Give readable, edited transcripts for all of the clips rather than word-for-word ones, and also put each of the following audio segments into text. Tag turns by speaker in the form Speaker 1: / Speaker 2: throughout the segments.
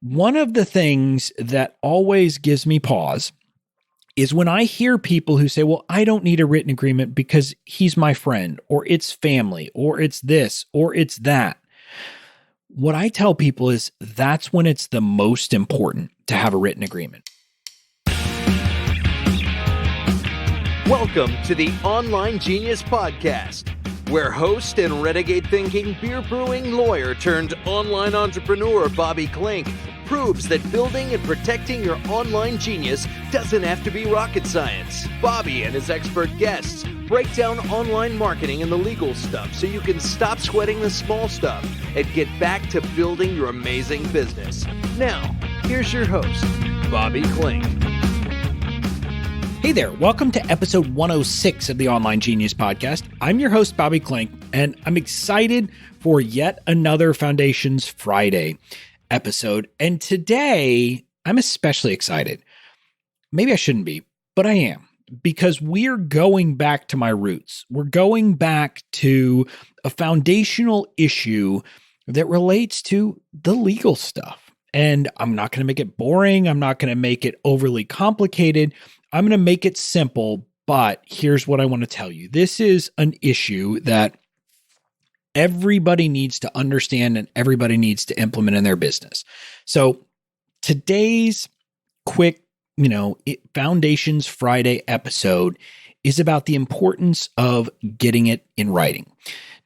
Speaker 1: One of the things that always gives me pause is when I hear people who say, well, I don't need a written agreement because he's my friend, or it's family, or it's this, or it's that. What I tell people is that's when it's the most important to have a written agreement.
Speaker 2: Welcome to the Online Genius Podcast, where host and renegade-thinking beer-brewing lawyer turned online entrepreneur Bobby Klink proves that building and protecting your online genius doesn't have to be rocket science. Bobby and his expert guests break down online marketing and the legal stuff so you can stop sweating the small stuff and get back to building your amazing business. Now, here's your host, Bobby Klink.
Speaker 1: Hey there, welcome to episode 106 of the Online Genius Podcast. I'm your host, Bobby Klink, and I'm excited for yet another Foundations Friday episode. And today, I'm especially excited. Maybe I shouldn't be, but I am, because we're going back to my roots. We're going back to a foundational issue that relates to the legal stuff. And I'm not going to make it boring. I'm not going to make it overly complicated. I'm going to make it simple, but here's what I want to tell you. This is an issue that everybody needs to understand and everybody needs to implement in their business. So today's quick, Foundations Friday episode is about the importance of getting it in writing.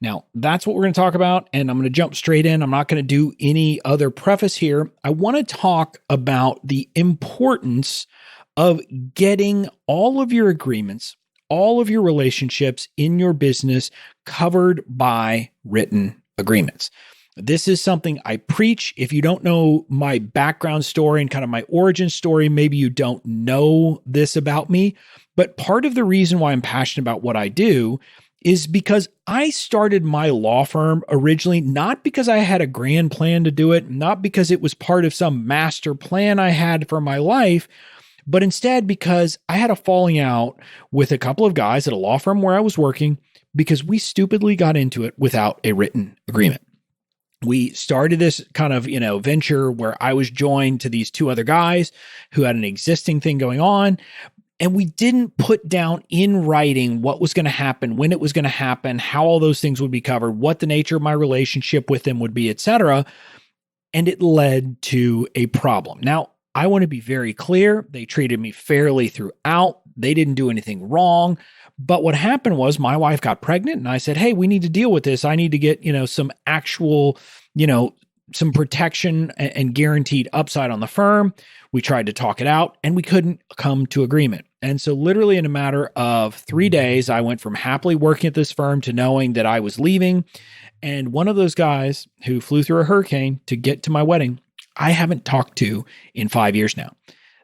Speaker 1: Now, that's what we're going to talk about, and I'm going to jump straight in. I'm not going to do any other preface here. I want to talk about the importance of getting all of your agreements, all of your relationships in your business covered by written agreements. This is something I preach. If you don't know my background story and kind of my origin story, maybe you don't know this about me, but part of the reason why I'm passionate about what I do is because I started my law firm originally, not because I had a grand plan to do it, not because it was part of some master plan I had for my life, but instead because I had a falling out with a couple of guys at a law firm where I was working because we stupidly got into it without a written agreement. We started this kind of, venture where I was joined to these two other guys who had an existing thing going on. And we didn't put down in writing what was going to happen, when it was going to happen, how all those things would be covered, what the nature of my relationship with them would be, etc. And it led to a problem. Now, I want to be very clear. They treated me fairly throughout. They didn't do anything wrong. But what happened was my wife got pregnant and I said, hey, we need to deal with this. I need to get, some actual, some protection and guaranteed upside on the firm. We tried to talk it out and we couldn't come to agreement. And so literally in a matter of 3 days, I went from happily working at this firm to knowing that I was leaving. And one of those guys who flew through a hurricane to get to my wedding, I haven't talked to in 5 years now.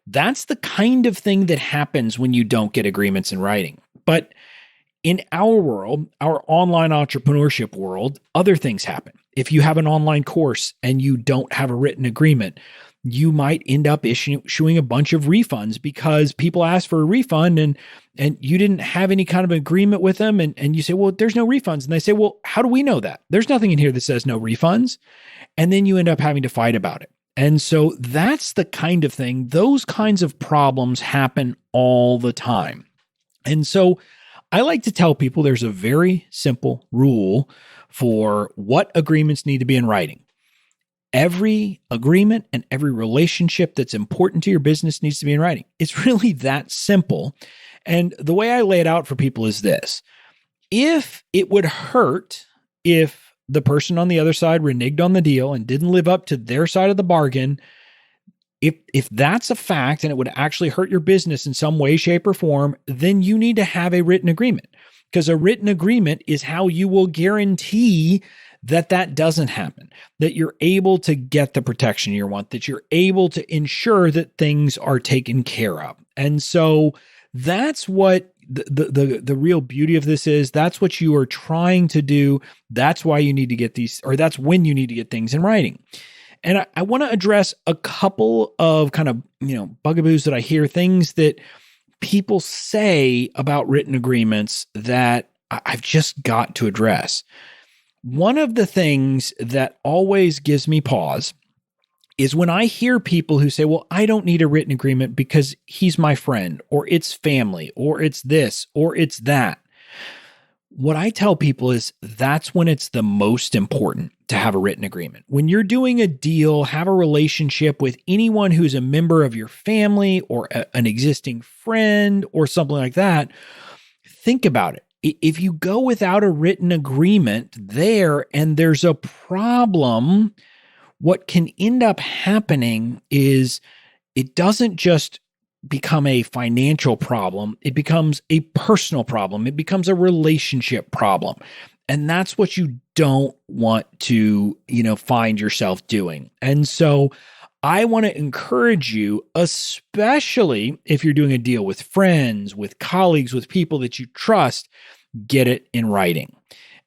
Speaker 1: That's the kind of thing that happens when you don't get agreements in writing. But in our world, our online entrepreneurship world, other things happen. If you have an online course and you don't have a written agreement, you might end up issuing a bunch of refunds because people ask for a refund and you didn't have any kind of agreement with them. And you say, well, there's no refunds. And they say, well, how do we know that? There's nothing in here that says no refunds. And then you end up having to fight about it. And so that's the kind of thing, those kinds of problems happen all the time. And so I like to tell people there's a very simple rule for what agreements need to be in writing. Every agreement and every relationship that's important to your business needs to be in writing. It's really that simple. And the way I lay it out for people is this. If it would hurt if the person on the other side reneged on the deal and didn't live up to their side of the bargain, if that's a fact and it would actually hurt your business in some way, shape, or form, then you need to have a written agreement, because a written agreement is how you will guarantee that doesn't happen, that you're able to get the protection you want, that you're able to ensure that things are taken care of. And so that's what the real beauty of this is. That's what you are trying to do. That's why you need to get these, or that's when you need to get things in writing. And I want to address a couple of kind of, bugaboos that I hear, things that people say about written agreements that I've just got to address. One of the things that always gives me pause is when I hear people who say, well, I don't need a written agreement because he's my friend, or it's family, or it's this, or it's that. What I tell people is that's when it's the most important to have a written agreement. When you're doing a deal, have a relationship with anyone who's a member of your family or an existing friend or something like that, think about it. If you go without a written agreement there and there's a problem, what can end up happening is it doesn't just become a financial problem. It becomes a personal problem. It becomes a relationship problem. And that's what you don't want to, find yourself doing. And so I want to encourage you, especially if you're doing a deal with friends, with colleagues, with people that you trust, get it in writing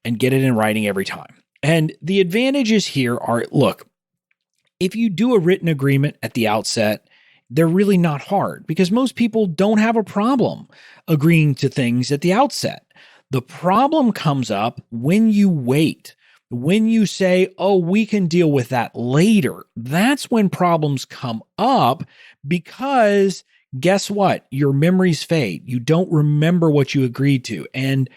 Speaker 1: and get it in writing every time. And the advantages here are, look, if you do a written agreement at the outset, they're really not hard because most people don't have a problem agreeing to things at the outset. The problem comes up when you wait, when you say, oh, we can deal with that later. That's when problems come up because guess what? Your memories fade. You don't remember what you agreed to. And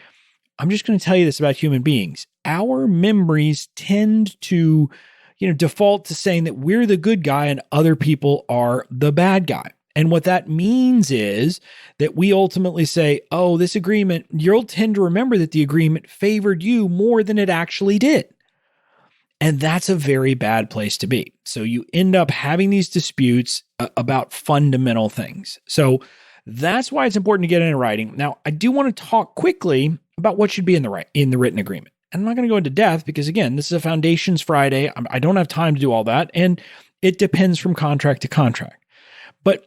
Speaker 1: I'm just going to tell you this about human beings. Our memories tend to default to saying that we're the good guy and other people are the bad guy. And what that means is that we ultimately say, oh, this agreement, you'll tend to remember that the agreement favored you more than it actually did. And that's a very bad place to be. So you end up having these disputes about fundamental things. So that's why it's important to get it in writing. Now, I do want to talk quickly about what should be in the written agreement. And I'm not going to go into depth because, again, this is a Foundations Friday. I don't have time to do all that. And it depends from contract to contract. But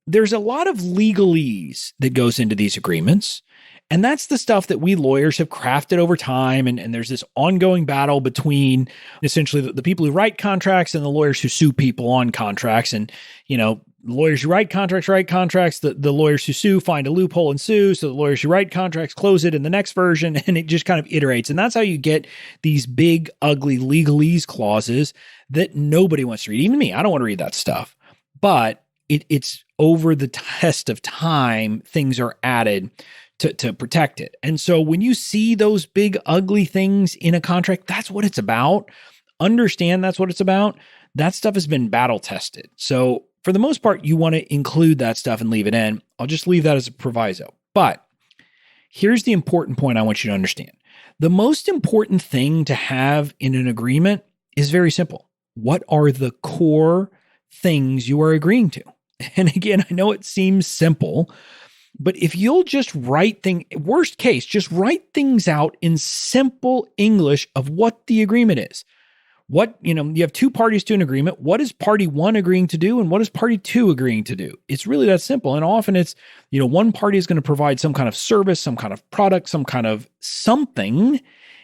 Speaker 1: there's a lot of legalese that goes into these agreements. And that's the stuff that we lawyers have crafted over time. And there's this ongoing battle between essentially the people who write contracts and the lawyers who sue people on contracts. And, lawyers who write contracts, the lawyers who sue find a loophole and sue. So the lawyers who write contracts close it in the next version, and it just kind of iterates. And that's how you get these big, ugly legalese clauses that nobody wants to read. Even me, I don't want to read that stuff. But it's over the test of time, things are added to protect it. And so when you see those big, ugly things in a contract, that's what it's about. Understand that's what it's about. That stuff has been battle tested. So for the most part, you want to include that stuff and leave it in. I'll just leave that as a proviso. But here's the important point I want you to understand. The most important thing to have in an agreement is very simple. What are the core things you are agreeing to? And again, I know it seems simple, but if you'll just worst case, just write things out in simple English of what the agreement is. You have two parties to an agreement. What is party one agreeing to do and what is party two agreeing to do? It's really that simple. And often it's, one party is going to provide some kind of service, some kind of product, some kind of something,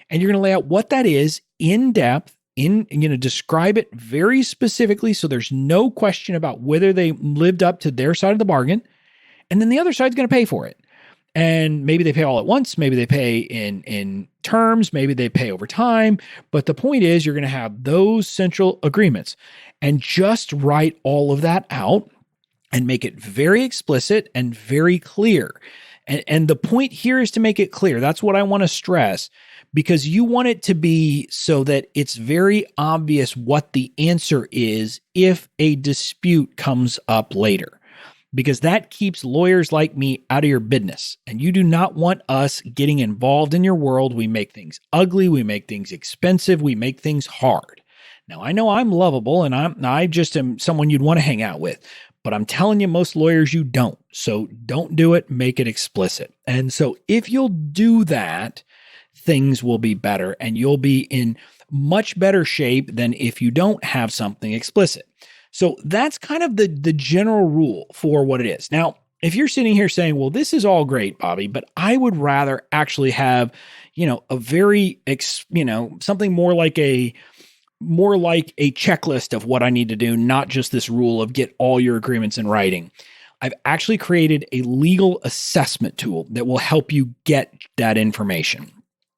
Speaker 1: and you're going to lay out what that is in depth, describe it very specifically so there's no question about whether they lived up to their side of the bargain. And then the other side's going to pay for it. And maybe they pay all at once. Maybe they pay in terms. Maybe they pay over time. But the point is you're going to have those central agreements and just write all of that out and make it very explicit and very clear. And the point here is to make it clear. That's what I want to stress because you want it to be so that it's very obvious what the answer is if a dispute comes up later. Because that keeps lawyers like me out of your business. And you do not want us getting involved in your world. We make things ugly. We make things expensive. We make things hard. Now, I know I'm lovable and I just am someone you'd want to hang out with. But I'm telling you, most lawyers, you don't. So don't do it. Make it explicit. And so if you'll do that, things will be better and you'll be in much better shape than if you don't have something explicit. So that's kind of the general rule for what it is. Now, if you're sitting here saying, well, this is all great, Bobby, but I would rather actually have, a very, something more like a checklist of what I need to do, not just this rule of get all your agreements in writing. I've actually created a legal assessment tool that will help you get that information.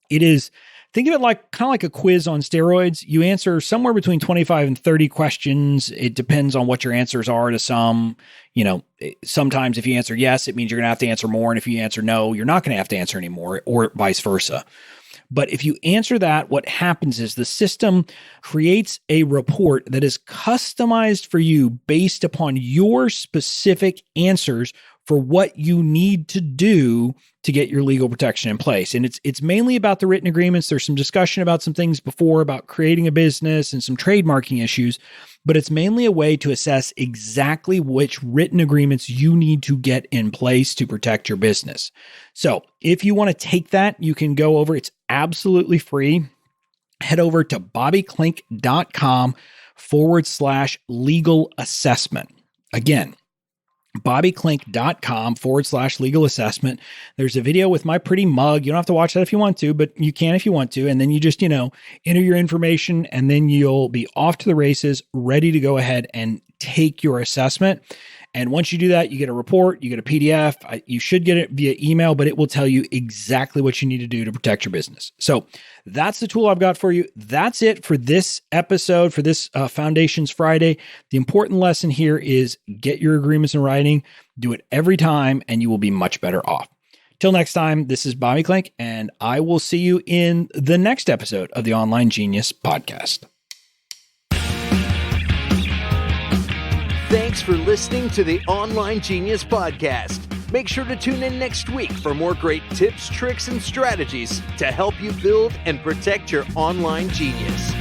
Speaker 1: It is Think of it like kind of like a quiz on steroids. You answer somewhere between 25 and 30 questions. It depends on what your answers are to some. Sometimes if you answer yes, it means you're going to have to answer more. And if you answer no, you're not going to have to answer anymore, or vice versa. But if you answer that, what happens is the system creates a report that is customized for you based upon your specific answers for what you need to do to get your legal protection in place. And it's mainly about the written agreements. There's some discussion about some things before about creating a business and some trademarking issues, but it's mainly a way to assess exactly which written agreements you need to get in place to protect your business. So if you want to take that, you can go over, it's absolutely free. Head over to bobbyklink.com/legal assessment. Again, bobbyklink.com/legal assessment. There's a video with my pretty mug. You don't have to watch that if you want to, but you can if you want to. And then you just, enter your information, and then you'll be off to the races, ready to go ahead and take your assessment. And once you do that, you get a report, you get a PDF. You should get it via email, but it will tell you exactly what you need to do to protect your business. So that's the tool I've got for you. That's it for this episode, for this Foundations Friday. The important lesson here is get your agreements in writing, do it every time, and you will be much better off. Till next time, this is Bobby Klink, and I will see you in the next episode of the Online Genius Podcast.
Speaker 2: Thanks for listening to the Online Genius Podcast. Make sure to tune in next week for more great tips, tricks, and strategies to help you build and protect your online genius.